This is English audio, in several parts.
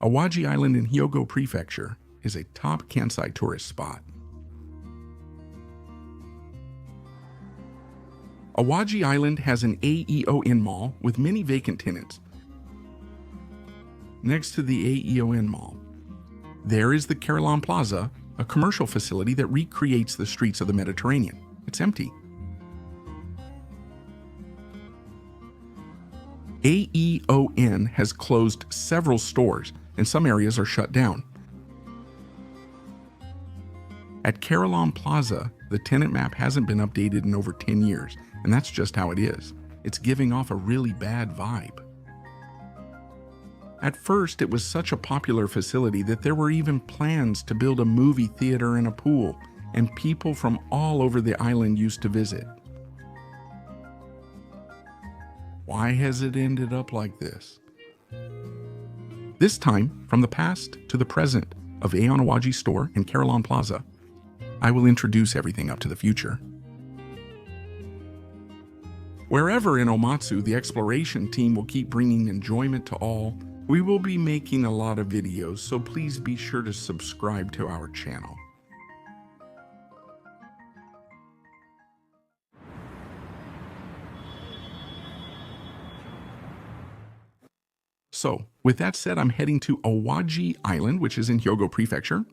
Awaji Island in Hyogo Prefecture is a top Kansai tourist spot. Awaji Island has an Aeon mall with many vacant tenants. Next to the Aeon mall, there is the Carillon Plaza, a commercial facility that recreates the streets of the Mediterranean. It's empty. Aeon has closed several stores, and some areas are shut down. At Carillon Plaza, the tenant map hasn't been updated in over 10 years, and that's just how it is. It's giving off a really bad vibe. At first, it was such a popular facility that there were even plans to build a movie theater and a pool, and people from all over the island used to visit. Why has it ended up like this? This time, from the past to the present of Aeon Awaji store and Carillon Plaza, I will introduce everything up to the future. Wherever in Omatsu, the exploration team will keep bringing enjoyment to all. We will be making a lot of videos, so please be sure to subscribe to our channel. So, with that said, I'm heading to Awaji Island, which is in Hyogo Prefecture.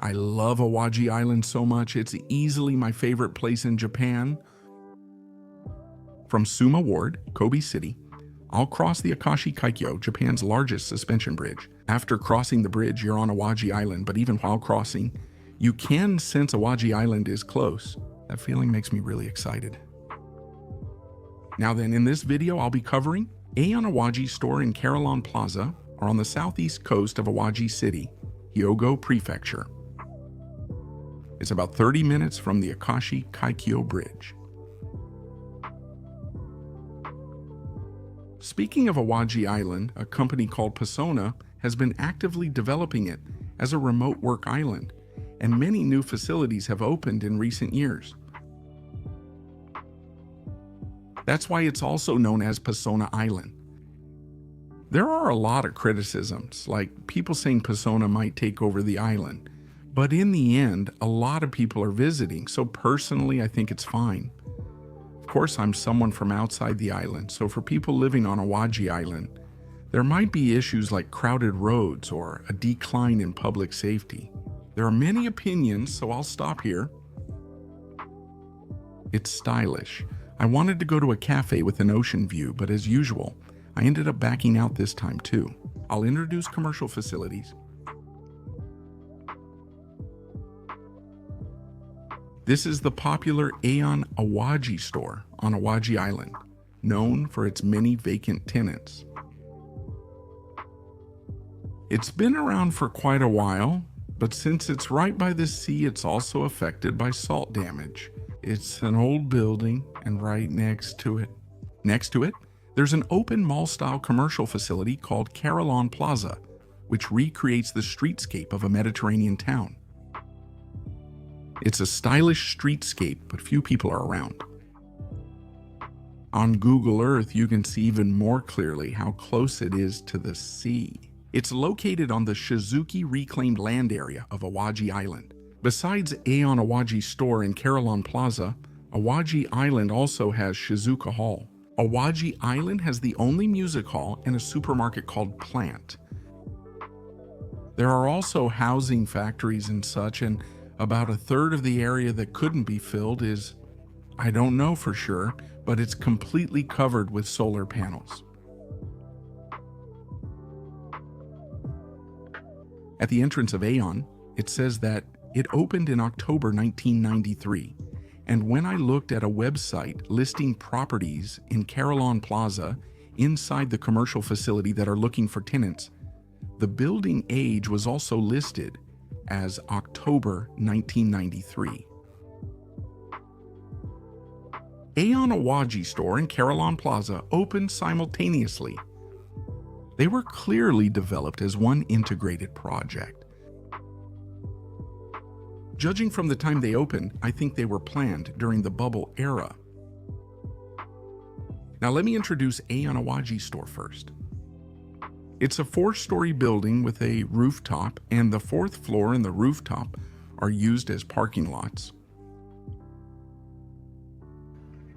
I love Awaji Island so much. It's easily my favorite place in Japan. From Suma Ward, Kobe City, I'll cross the Akashi Kaikyo, Japan's largest suspension bridge. After crossing the bridge, you're on Awaji Island, but even while crossing, you can sense Awaji Island is close. That feeling makes me really excited. Now then, in this video, I'll be covering Aeon Awaji store and Carillon Plaza are on the southeast coast of Awaji City, Hyogo Prefecture. It's about 30 minutes from the Akashi Kaikyo Bridge. Speaking of Awaji Island, a company called Persona has been actively developing it as a remote work island, and many new facilities have opened in recent years. That's why it's also known as Persona Island. There are a lot of criticisms, like people saying Persona might take over the island, but in the end, a lot of people are visiting, so personally I think it's fine. Of course, I'm someone from outside the island, so for people living on Awaji Island, there might be issues like crowded roads or a decline in public safety. There are many opinions, so I'll stop here. It's stylish. I wanted to go to a cafe with an ocean view, but as usual, I ended up backing out this time too. I'll introduce commercial facilities. This is the popular Aeon Awaji store on Awaji Island, known for its many vacant tenants. It's been around for quite a while, but since it's right by the sea, it's also affected by salt damage. It's an old building, and right next to it, there's an open mall-style commercial facility called Carillon Plaza, which recreates the streetscape of a Mediterranean town. It's a stylish streetscape, but few people are around. On Google Earth, you can see even more clearly how close it is to the sea. It's located on the Shizuki reclaimed land area of Awaji Island. Besides Aeon Awaji store and Carillon Plaza, Awaji Island also has Shizuka Hall. Awaji Island has the only music hall and a supermarket called Plant. There are also housing factories and such, and about a third of the area that couldn't be filled is, I don't know for sure, but it's completely covered with solar panels. At the entrance of Aeon, it says that it opened in October 1993, and when I looked at a website listing properties in Carillon Plaza inside the commercial facility that are looking for tenants, the building age was also listed as October 1993. Aeon Awaji store and Carillon Plaza opened simultaneously. They were clearly developed as one integrated project. Judging from the time they opened, I think they were planned during the bubble era. Now let me introduce Aeon Awaji store first. It's a 4-story building with a rooftop, and the 4th floor and the rooftop are used as parking lots.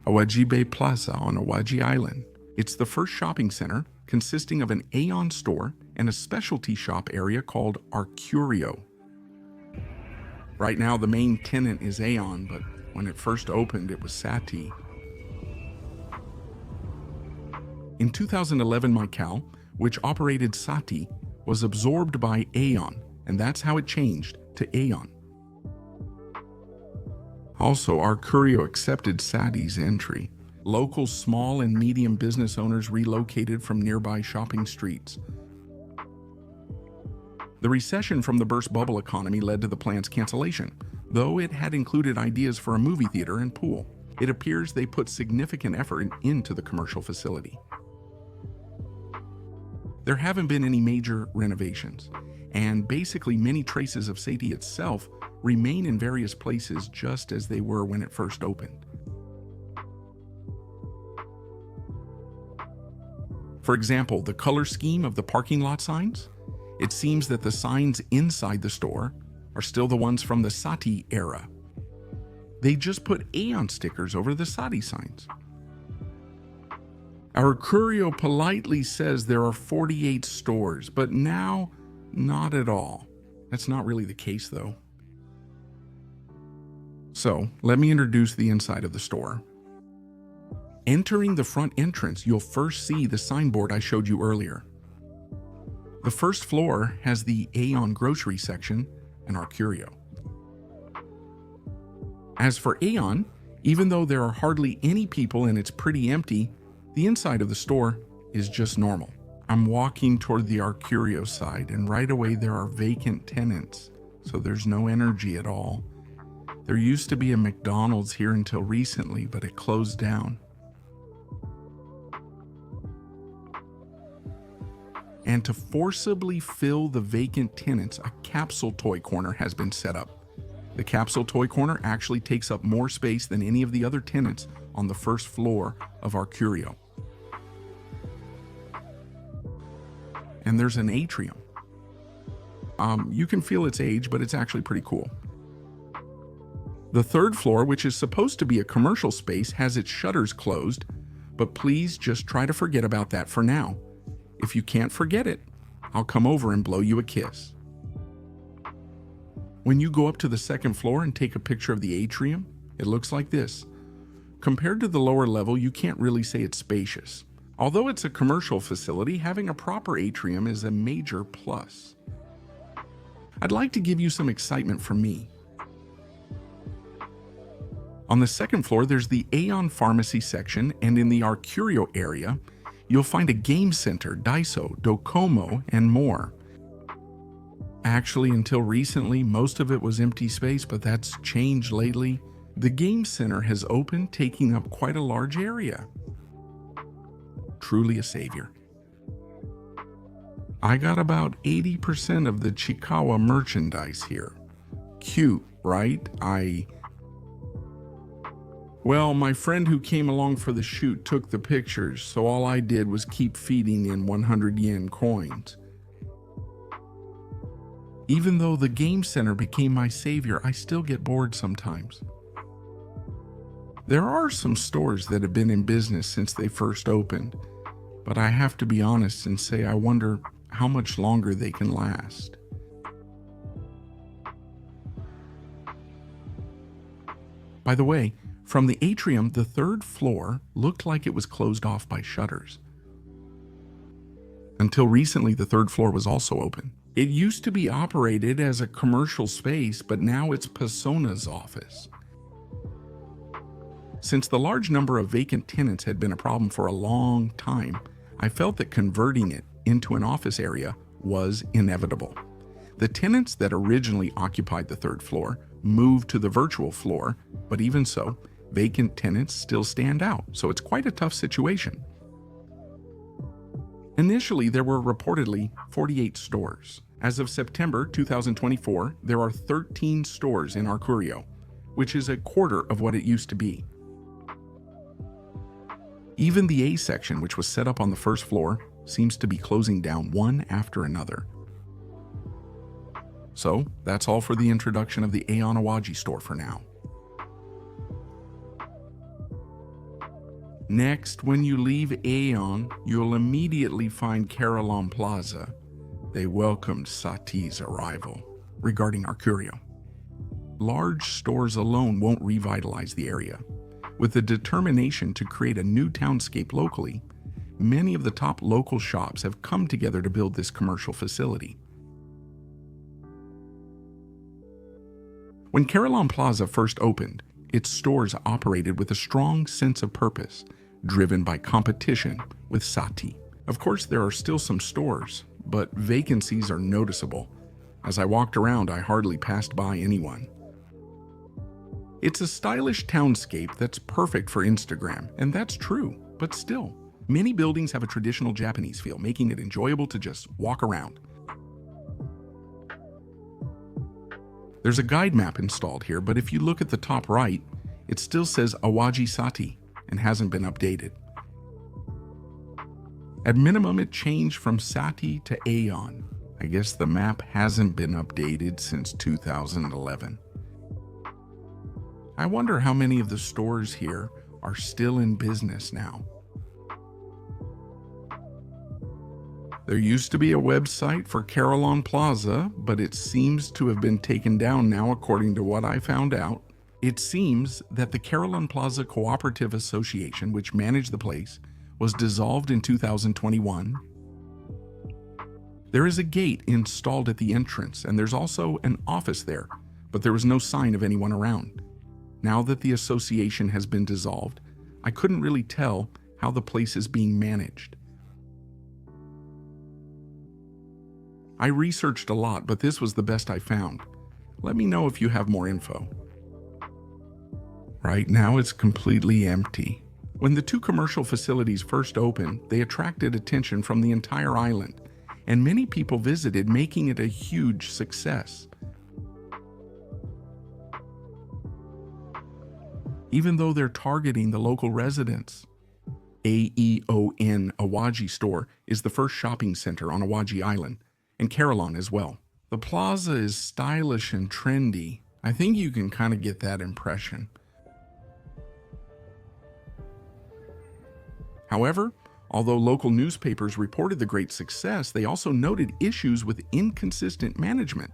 Awaji Plaza on Awaji Island. It's the first shopping center consisting of an Aeon store and a specialty shop area called Carillon. Right now, the main tenant is Aeon, but when it first opened, it was Sati. In 2011, Mycal, which operated Sati, was absorbed by Aeon, and that's how it changed to Aeon. Also, Carillon accepted Sati's entry. Local small and medium business owners relocated from nearby shopping streets. The recession from the burst bubble economy led to the plan's cancellation, though it had included ideas for a movie theater and pool. It appears they put significant effort into the commercial facility. There haven't been any major renovations, and basically many traces of Sati itself remain in various places just as they were when it first opened. For example, the color scheme of the parking lot signs. It seems that the signs inside the store are still the ones from the Sati era. They just put Aeon stickers over the Sati signs. Our Carillon politely says there are 48 stores, but now, not at all. That's not really the case, though. So, let me introduce the inside of the store. Entering the front entrance, you'll first see the signboard I showed you earlier. The first floor has the Aeon grocery section and Carillon. As for Aeon, even though there are hardly any people and it's pretty empty, the inside of the store is just normal. I'm walking toward the Carillon side, and right away there are vacant tenants, so there's no energy at all. There used to be a McDonald's here until recently, but it closed down. And to forcibly fill the vacant tenants, a capsule toy corner has been set up. The capsule toy corner actually takes up more space than any of the other tenants on the first floor of Carillon. And there's an atrium. You can feel its age, but it's actually pretty cool. The third floor, which is supposed to be a commercial space, has its shutters closed, but please just try to forget about that for now. If you can't forget it, I'll come over and blow you a kiss. When you go up to the second floor and take a picture of the atrium, it looks like this. Compared to the lower level, you can't really say it's spacious. Although it's a commercial facility, having a proper atrium is a major plus. I'd like to give you some excitement from me. On the second floor, there's the Aeon Pharmacy section, and in the Carillon area, you'll find a game center, Daiso, Docomo, and more. Actually, until recently, most of it was empty space, but that's changed lately. The game center has opened, taking up quite a large area. Truly a savior. I got about 80% of the Chikawa merchandise here. Cute, right? Well, my friend who came along for the shoot took the pictures, so all I did was keep feeding in 100 yen coins. Even though the game center became my savior, I still get bored sometimes. There are some stores that have been in business since they first opened, but I have to be honest and say I wonder how much longer they can last. By the way, from the atrium, the third floor looked like it was closed off by shutters. Until recently, the third floor was also open. It used to be operated as a commercial space, but now it's Persona's office. Since the large number of vacant tenants had been a problem for a long time, I felt that converting it into an office area was inevitable. The tenants that originally occupied the third floor moved to the virtual floor, but even so, vacant tenants still stand out, so it's quite a tough situation. Initially, there were reportedly 48 stores. As of September 2024, there are 13 stores in Carillon, which is a quarter of what it used to be. Even the A section, which was set up on the first floor, seems to be closing down one after another. So, that's all for the introduction of the Aeon Awaji store for now. Next, when you leave Aeon, you'll immediately find Carillon Plaza. They welcomed Sati's arrival regarding our curio. Large stores alone won't revitalize the area. With the determination to create a new townscape locally, many of the top local shops have come together to build this commercial facility. When Carillon Plaza first opened, its stores operated with a strong sense of purpose, driven by competition with Sati. Of course, there are still some stores, but vacancies are noticeable. As I walked around, I hardly passed by anyone. It's a stylish townscape that's perfect for Instagram, and that's true, but still, many buildings have a traditional Japanese feel, making it enjoyable to just walk around. There's a guide map installed here, but if you look at the top right, it still says Awaji Sati and hasn't been updated. At minimum, it changed from Sati to Aeon. I guess the map hasn't been updated since 2011. I wonder how many of the stores here are still in business now. There used to be a website for Carillon Plaza, but it seems to have been taken down now according to what I found out. It seems that the Carillon Plaza Cooperative Association, which managed the place, was dissolved in 2021. There is a gate installed at the entrance, and there's also an office there, but there was no sign of anyone around. Now that the association has been dissolved, I couldn't really tell how the place is being managed. I researched a lot, but this was the best I found. Let me know if you have more info. Right now, it's completely empty. When the two commercial facilities first opened, they attracted attention from the entire island, and many people visited, making it a huge success. Even though they're targeting the local residents. Aeon Awaji store is the first shopping center on Awaji Island, and Carillon as well. The plaza is stylish and trendy. I think you can kind of get that impression. However, although local newspapers reported the great success, they also noted issues with inconsistent management.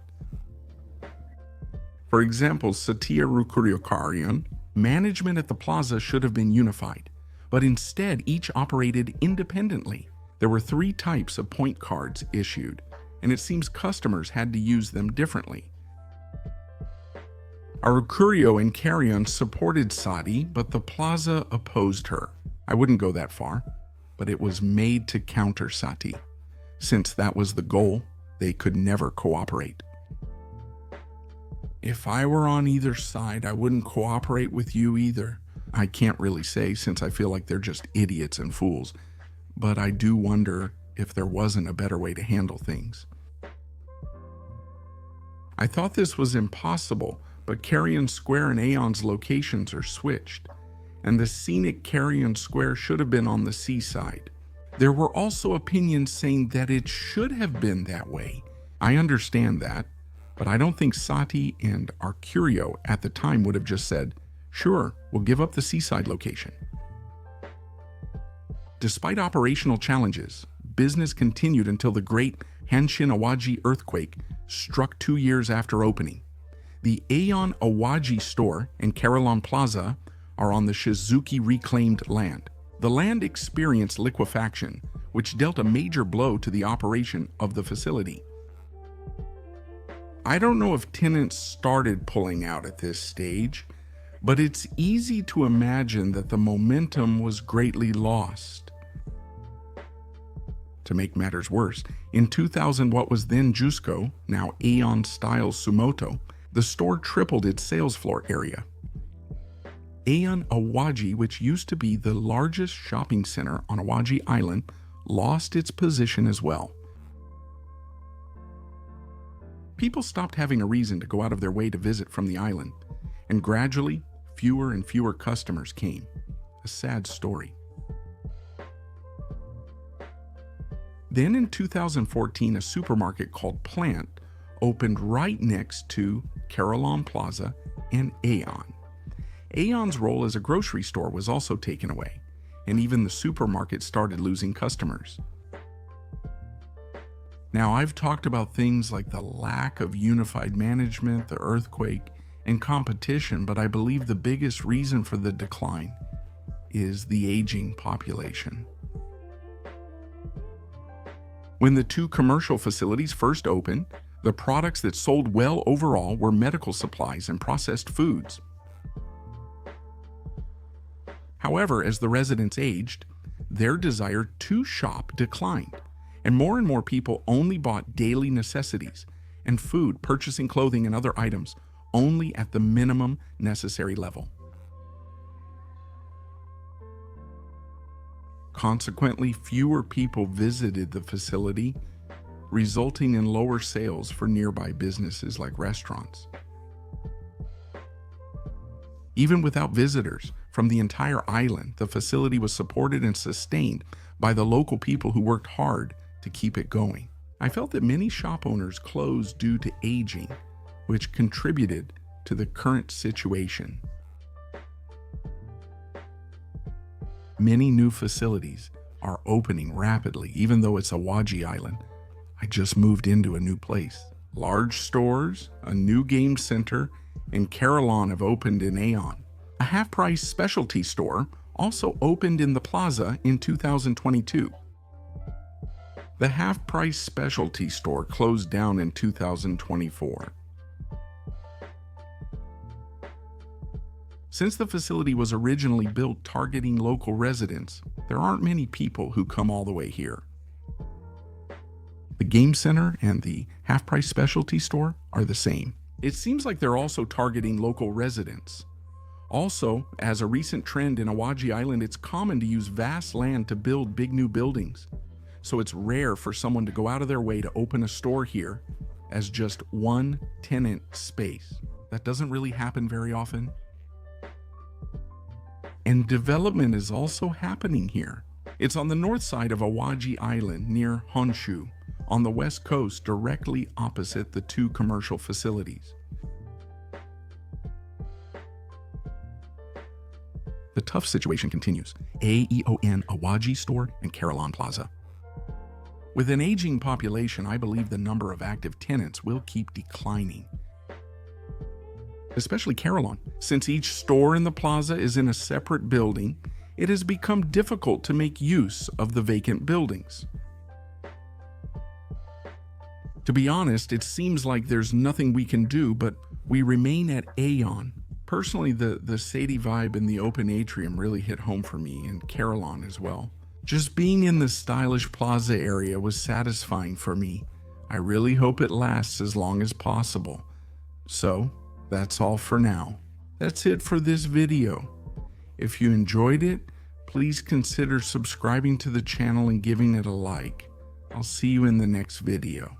For example, Satya Carillon, management at the plaza should have been unified, but instead each operated independently. There were 3 types of point cards issued, and it seems customers had to use them differently. Our curio and Carillon supported Sati, but the plaza opposed her. I wouldn't go that far, but it was made to counter Sati. Since that was the goal, they could never cooperate. If I were on either side, I wouldn't cooperate with you either. I can't really say, since I feel like they're just idiots and fools, but I do wonder if there wasn't a better way to handle things. I thought this was impossible, but Carillon Square and Aeon's locations are switched, and the scenic Carillon Square should have been on the seaside. There were also opinions saying that it should have been that way. I understand that, but I don't think Sati and our curio at the time would have just said, "Sure, we'll give up the seaside location." Despite operational challenges, business continued until the great Hanshin Awaji earthquake struck 2 years after opening. The Aeon Awaji store and Carillon Plaza are on the Shizuki reclaimed land. The land experienced liquefaction, which dealt a major blow to the operation of the facility. I don't know if tenants started pulling out at this stage, but it's easy to imagine that the momentum was greatly lost. To make matters worse, in 2000, what was then Jusco, now Aeon Style Sumoto, the store tripled its sales floor area. Aeon Awaji, which used to be the largest shopping center on Awaji Island, lost its position as well. People stopped having a reason to go out of their way to visit from the island, and gradually, fewer and fewer customers came. A sad story. Then in 2014, a supermarket called Plant opened right next to Carillon Plaza and Aeon. Aeon's role as a grocery store was also taken away, and even the supermarket started losing customers. Now, I've talked about things like the lack of unified management, the earthquake, and competition, but I believe the biggest reason for the decline is the aging population. When the two commercial facilities first opened, the products that sold well overall were medical supplies and processed foods. However, as the residents aged, their desire to shop declined, and more people only bought daily necessities and food, purchasing clothing and other items only at the minimum necessary level. Consequently, fewer people visited the facility, resulting in lower sales for nearby businesses like restaurants. Even without visitors from the entire island, the facility was supported and sustained by the local people who worked hard to keep it going. I felt that many shop owners closed due to aging, which contributed to the current situation. Many new facilities are opening rapidly, even though it's Awaji Island. I just moved into a new place. Large stores, a new game center, and Carillon have opened in Aeon. A half-price specialty store also opened in the Plaza in 2022. The half-price specialty store closed down in 2024. Since the facility was originally built targeting local residents, there aren't many people who come all the way here. The game center and the half-price specialty store are the same. It seems like they're also targeting local residents. Also, as a recent trend in Awaji Island, it's common to use vast land to build big new buildings. So it's rare for someone to go out of their way to open a store here as just one tenant space. That doesn't really happen very often. And development is also happening here. It's on the north side of Awaji Island near Honshu, on the west coast directly opposite the two commercial facilities. The tough situation continues. Aeon Awaji store and Carillon Plaza. With an aging population, I believe the number of active tenants will keep declining. Especially Carillon. Since each store in the plaza is in a separate building, it has become difficult to make use of the vacant buildings. To be honest, it seems like there's nothing we can do, but we remain at Aeon. Personally, the Sadie vibe in the open atrium really hit home for me, and Carillon as well. Just being in the stylish plaza area was satisfying for me. I really hope it lasts as long as possible. So, that's all for now. That's it for this video. If you enjoyed it, please consider subscribing to the channel and giving it a like. I'll see you in the next video.